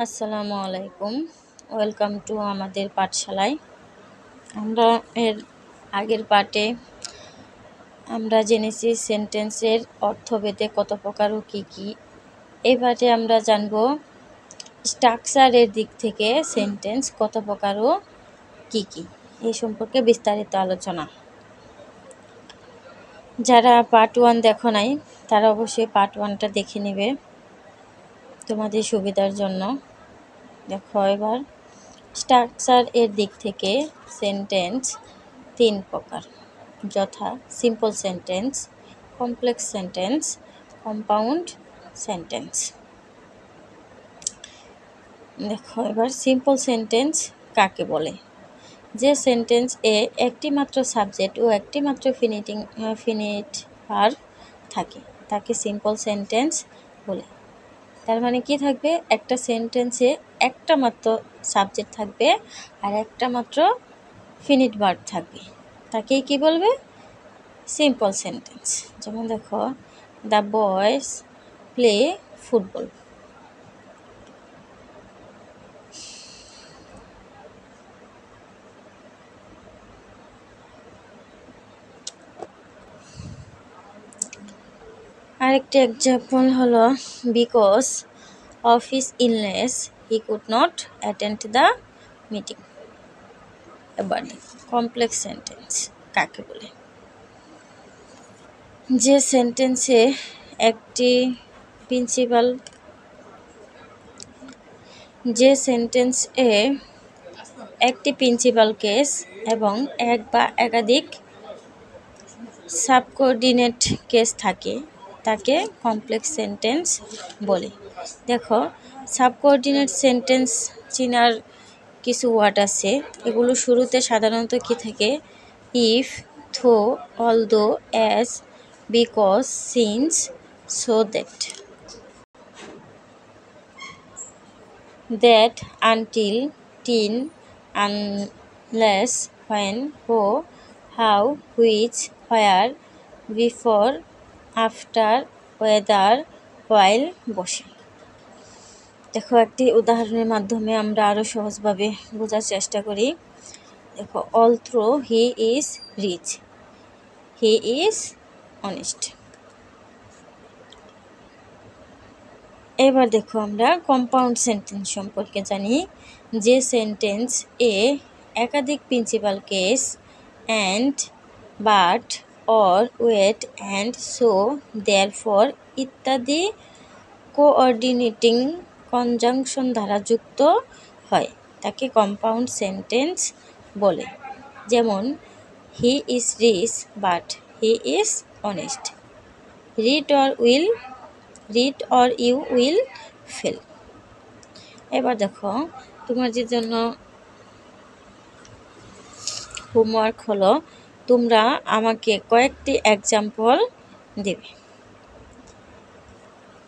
আসসালামু আলাইকুম। Welcome to আমাদের পাঠশালায়। আমরা এর আগের পাঠে আমরা জেনেছি সেন্টেন্সের অর্থভেদে কত প্রকার ও কী কী। এই পাঠে আমরা জানব স্ট্রাকচারের দিক থেকে সেন্টেন্স কত প্রকার ও কী কী, এই সম্পর্কে বিস্তারিত আলোচনা। যারা পার্ট 1 দেখো নাই তারা অবশ্যই পার্ট 1টা দেখে নেবে তোমাদের সুবিধার জন্য। দেখো এবার স্ট্রাকচার এর দিক থেকে সেন্টেন্স 3 প্রকার, যথা simple sentence, complex sentence, compound sentence. দেখো এবার সিম্পল সেন্টেন্স কাকে বলে? যে সেন্টেন্স এ একটি মাত্র সাবজেক্ট ও একটি মাত্র ফিনিট ভার্ব থাকে তাকে সিম্পল সেন্টেন্স বলে। তার মানে কি থাকবে? একটা সেন্টেন্সে একটা মাত্র সাবজেক্ট থাকবে আর একটা মাত্র ফিনিট ভার্ব থাকবে, তাকেই কি বলবে? Simple sentence. যেমন দেখো, দ্য বয়েজ প্লে ফুটবল। আরেকটি এক্সাম্পল হলো, because of his illness he could not attend the meeting. এবার কমপ্লেক্স সেন্টেন্স কাকে বলে? যে সেন্টেন্সে একটি প্রিন্সিপাল একটি প্রিন্সিপাল কেস এবং এক বা একাধিক সাবকোঅর্ডিনেট কেস থাকে তাকে কমপ্লেক্স সেন্টেন্স বলে। দেখো, সাবকোঅর্ডিনেট সেন্টেন্স চিনার কিছু ওয়ার্ড আছে। এগুলো শুরুতে সাধারণত কি থাকে? If, though, although, as, because, since, so that. That, until, till, unless, when, who, how, which, where, before, after, whether, while, বসে। দেখো, একটি উদাহরণের মাধ্যমে আমরা আরও সহজভাবে বোঝার চেষ্টা করি। দেখো, although he is rich, he is honest। এবার দেখো, আমরা কম্পাউন্ড সেন্টেন্স সম্পর্কে জানি। যে সেন্টেন্স এ একাধিক principal case and, but, or, wait, and, so, therefore ইত্যাদি কোঅর্ডিনেটিং কনজাংশন দ্বারা যুক্ত হয় তাকে কম্পাউন্ড সেন্টেন্স বলে। যেমন, he is rich but he is honest. Read or you will fail. এবার দেখো, তোমাদের জন্য হোমওয়ার্ক হলো, তোমরা আমাকে কয়েকটি এক্সাম্পল দেবে।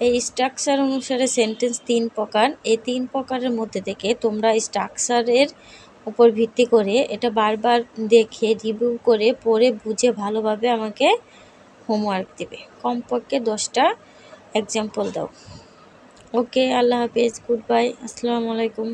এই স্ট্রাকচার অনুসারে সেন্টেন্স 3 প্রকার। এই 3 প্রকারের মধ্যে থেকে তোমরা স্ট্রাকচারের উপর ভিত্তি করে এটা বারবার দেখে রিভিউ করে পড়ে বুঝে ভালোভাবে আমাকে হোমওয়ার্ক দেবে। কমপক্ষে 10টা এক্সাম্পল দাও। ওকে, আল্লাহ হাফেজ, গুড বাই, আসসালামু আলাইকুম।